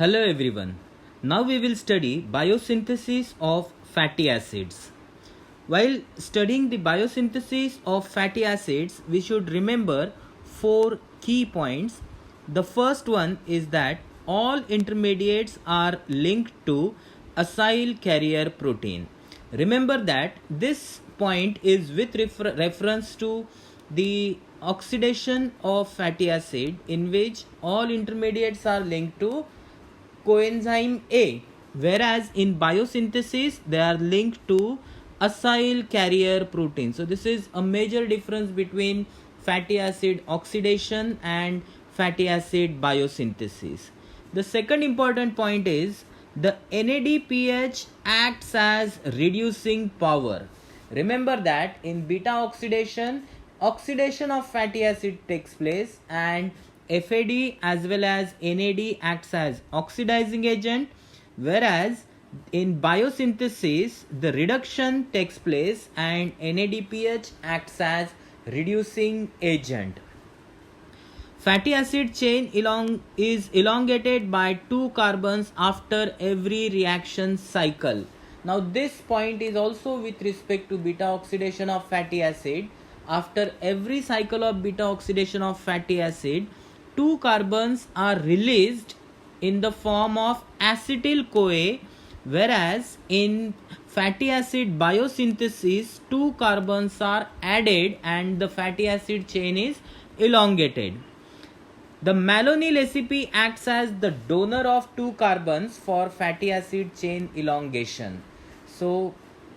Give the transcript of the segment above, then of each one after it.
Hello everyone. Now we will study biosynthesis of fatty acids. While studying the biosynthesis of fatty acids, we should remember four key points. The first one is that all intermediates are linked to acyl carrier protein. Remember that this point is with reference to the oxidation of fatty acid, in which all intermediates are linked to coenzyme A, whereas in biosynthesis they are linked to acyl carrier protein. So this is a major difference between fatty acid oxidation and fatty acid biosynthesis. The second important point is the NADPH acts as reducing power. Remember that in beta oxidation of fatty acid takes place, and FAD as well as NAD acts as oxidizing agent, whereas in biosynthesis the reduction takes place and NADPH acts as reducing agent. Fatty acid chain is elongated by 2 carbons after every reaction cycle. Now this point is also with respect to beta oxidation of fatty acid. After every cycle of beta oxidation of fatty acid, 2 carbons are released in the form of acetyl CoA, whereas in fatty acid biosynthesis 2 carbons are added and the fatty acid chain is elongated. The malonyl ACP acts as the donor of 2 carbons for fatty acid chain elongation. So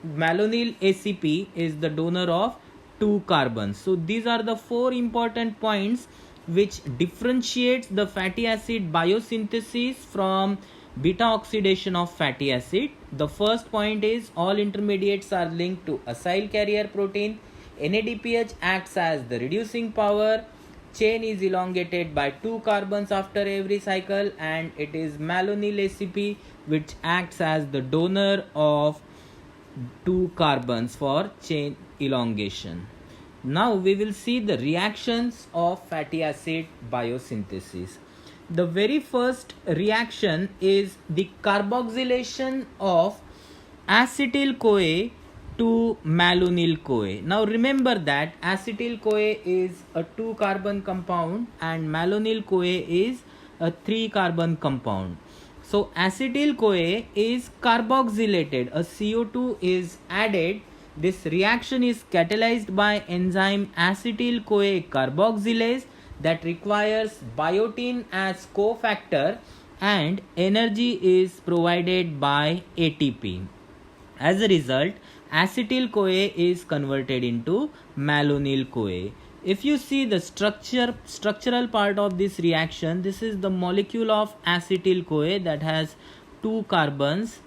malonyl ACP is the donor of 2 carbons. So these are the 4 important points which differentiates the fatty acid biosynthesis from beta oxidation of fatty acid. The first point is all intermediates are linked to acyl carrier protein. NADPH acts as the reducing power. Chain is elongated by 2 carbons after every cycle, and it is malonyl ACP which acts as the donor of 2 carbons for chain elongation. Now we will see the reactions of fatty acid biosynthesis. The very first reaction is the carboxylation of acetyl CoA to malonyl CoA. Now remember that acetyl CoA is a 2 carbon compound and malonyl CoA is a 3 carbon compound. So acetyl CoA is carboxylated, a CO2 is added. This reaction is catalyzed by enzyme acetyl CoA carboxylase that requires biotin as cofactor, and energy is provided by ATP. As a result, acetyl CoA is converted into malonyl CoA. If you see the structural part of this reaction, this is the molecule of acetyl CoA that has 2 carbons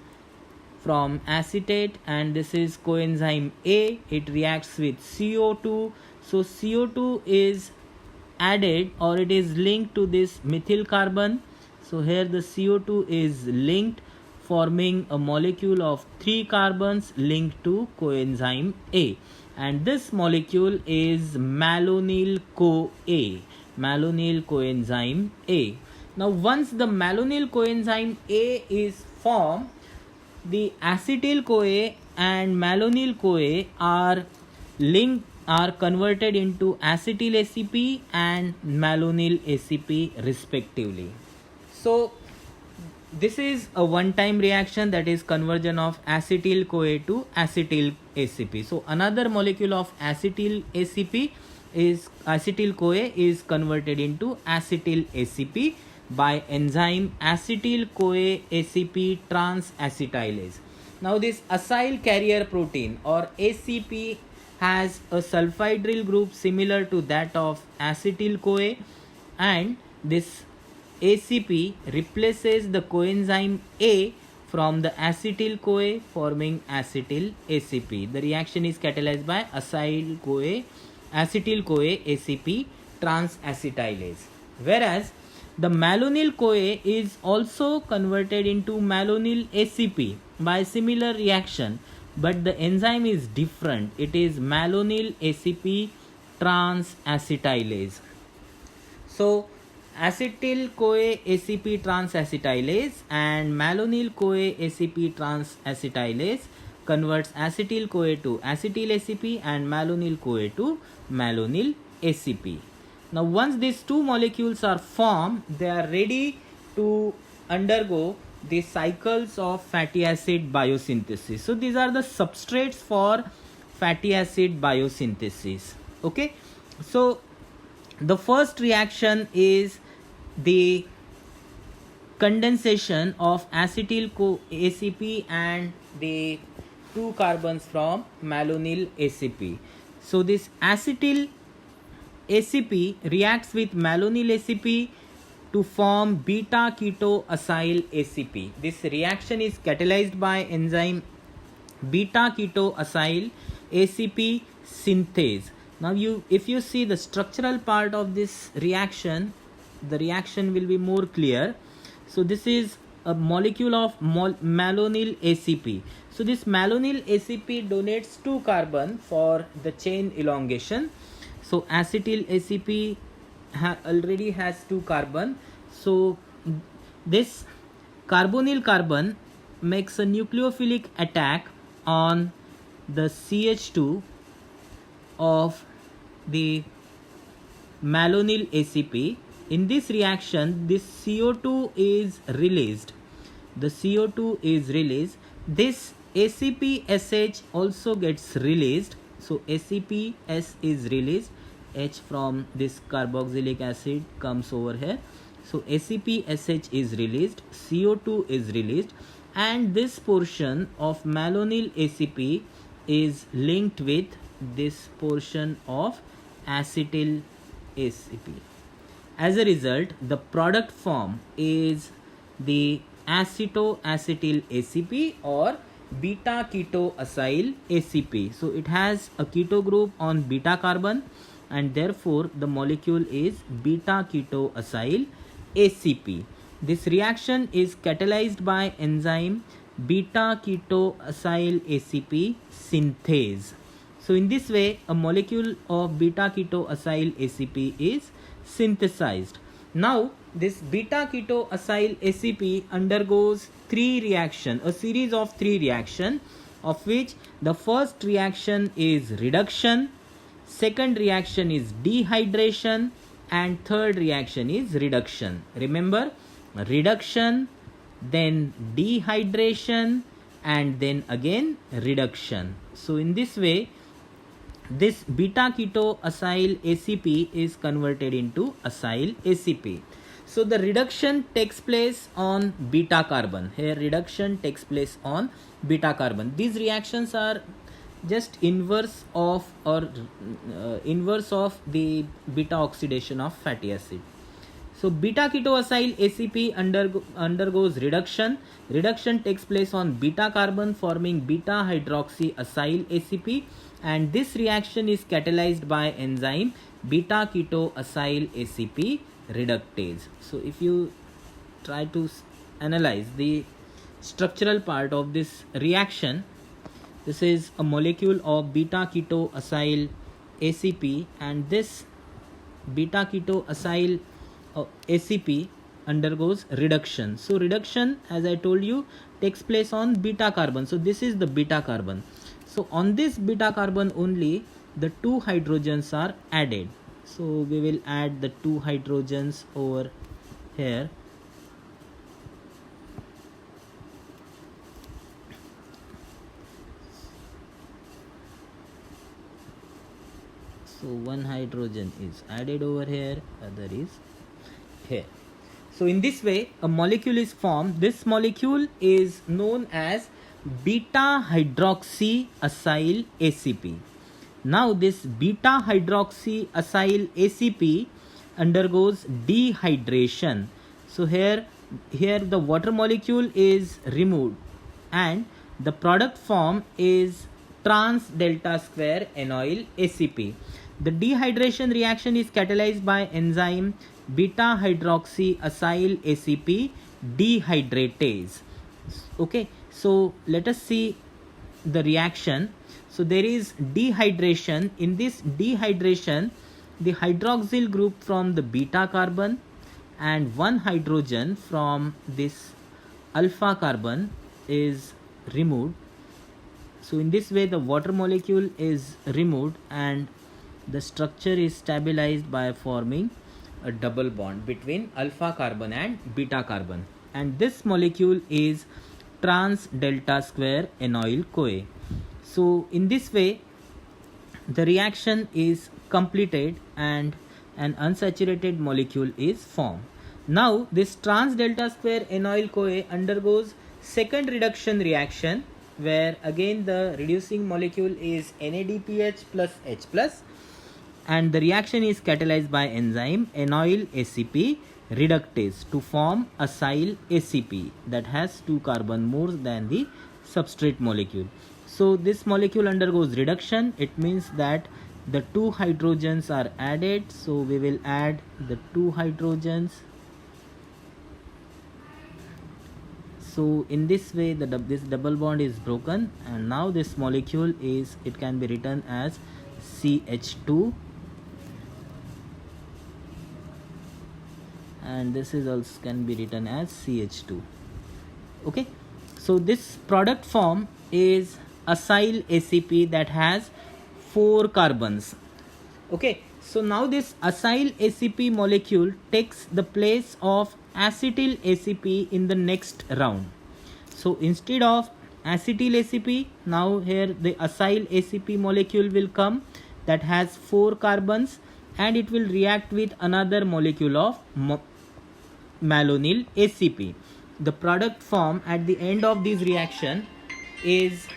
from acetate, and this is coenzyme A. It reacts with CO2. So CO2 is added, or it is linked to this methyl carbon. So here the CO2 is linked, forming a molecule of 3 carbons linked to coenzyme A, and this molecule is malonyl CoA, malonyl coenzyme A. Now once the malonyl coenzyme A is formed, the acetyl CoA and malonyl CoA are converted into acetyl ACP and malonyl ACP respectively. So this is a one-time reaction, that is conversion of acetyl CoA to acetyl ACP. So another molecule of acetyl ACP is acetyl CoA is converted into acetyl ACP by enzyme acetyl CoA ACP transacetylase. Now this acyl carrier protein or ACP has a sulfhydryl group similar to that of acetyl CoA, and this ACP replaces the coenzyme A from the acetyl CoA, forming acetyl ACP. The reaction is catalyzed by acetyl CoA ACP transacetylase. Whereas the malonyl CoA is also converted into malonyl ACP by similar reaction, but the enzyme is different. It is malonyl ACP transacetylase. So acetyl-CoA ACP transacetylase and malonyl-CoA ACP transacetylase converts acetyl-CoA to acetyl ACP and malonyl-CoA to malonyl ACP. Now once these two molecules are formed, they are ready to undergo the cycles of fatty acid biosynthesis. So these are the substrates for fatty acid biosynthesis. Okay, so the first reaction is the condensation of acetyl ACP and the 2 carbons from malonyl ACP. So this acetyl ACP reacts with malonyl ACP to form beta ketoacyl ACP. This reaction is catalyzed by enzyme beta ketoacyl ACP synthase. Now if you see the structural part of this reaction, the reaction will be more clear. So this is a molecule of malonyl ACP. So this malonyl ACP donates 2 carbon for the chain elongation. So acetyl ACP already has 2 carbon. So this carbonyl carbon makes a nucleophilic attack on the CH2 of the malonyl ACP. In this reaction, this CO2 is released. The CO2 is released. This ACPSH also gets released. So ACPS is released. H from this carboxylic acid comes over here. So ACPSH is released. CO2 is released. And this portion of malonyl ACP is linked with this portion of acetyl ACP. As a result, the product form is the acetoacetyl ACP or beta ketoacyl ACP. So it has a keto group on beta carbon and therefore the molecule is beta ketoacyl ACP. This reaction is catalyzed by enzyme beta ketoacyl ACP synthase. So in this way, a molecule of beta ketoacyl ACP is synthesized. Now this beta ketoacyl ACP undergoes a series of 3 reactions, of which the first reaction is reduction, second reaction is dehydration, and third reaction is reduction. Remember, reduction, then dehydration, and then again reduction. So in this way, this beta ketoacyl ACP is converted into acyl ACP. So the reduction takes place on beta carbon. Here reduction takes place on beta carbon. These reactions are just inverse of the beta oxidation of fatty acid. So beta ketoacyl ACP undergoes reduction. Reduction takes place on beta carbon forming beta hydroxyacyl ACP, and this reaction is catalyzed by enzyme beta ketoacyl ACP reductase. So if you try to analyze the structural part of this reaction, this is a molecule of beta ketoacyl ACP, and this beta ketoacyl ACP undergoes reduction. So reduction, as I told you, takes place on beta carbon. So this is the beta carbon. So on this beta carbon only the 2 hydrogens are added. So we will add the 2 hydrogens over here. So 1 hydrogen is added over here, other is here. So in this way a molecule is formed. This molecule is known as beta hydroxyacyl ACP. Now this beta hydroxyacyl ACP undergoes dehydration. So here the water molecule is removed and the product form is trans delta square enoyl ACP. The dehydration reaction is catalyzed by enzyme beta hydroxyacyl ACP dehydratase. Okay, so let us see the reaction. So there is dehydration. In this dehydration, the hydroxyl group from the beta carbon and one hydrogen from this alpha carbon is removed. So in this way the water molecule is removed and the structure is stabilized by forming a double bond between alpha carbon and beta carbon, and this molecule is trans delta square enol CoA. So in this way the reaction is completed and an unsaturated molecule is formed. Now this trans delta square enol CoA undergoes second reduction reaction, where again the reducing molecule is NADPH plus H plus, and the reaction is catalyzed by enzyme enoyl ACP reductase to form acyl ACP that has 2 carbon more than the substrate molecule. So this molecule undergoes reduction. It means that the 2 hydrogens are added. So we will add the 2 hydrogens. So in this way this double bond is broken, and now this molecule can be written as CH2, and this is also can be written as CH2. Okay, so this product form is acyl ACP that has 4 carbons. Okay, so now this acyl ACP molecule takes the place of acetyl ACP in the next round. So instead of acetyl ACP, now here the acyl ACP molecule will come that has 4 carbons, and it will react with another molecule of malonyl ACP. The product form at the end of this reaction is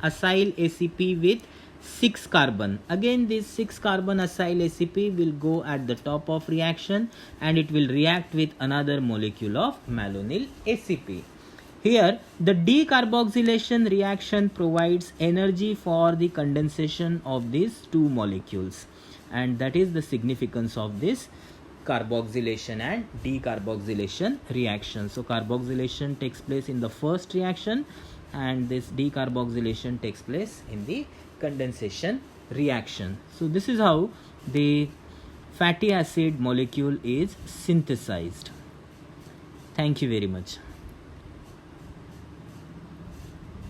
acyl ACP with 6 carbon. Again this 6 carbon acyl ACP will go at the top of reaction and it will react with another molecule of malonyl ACP. Here the decarboxylation reaction provides energy for the condensation of these 2 molecules, and that is the significance of this carboxylation and decarboxylation reaction. So carboxylation takes place in the first reaction and this decarboxylation takes place in the condensation reaction. So this is how the fatty acid molecule is synthesized. Thank you very much.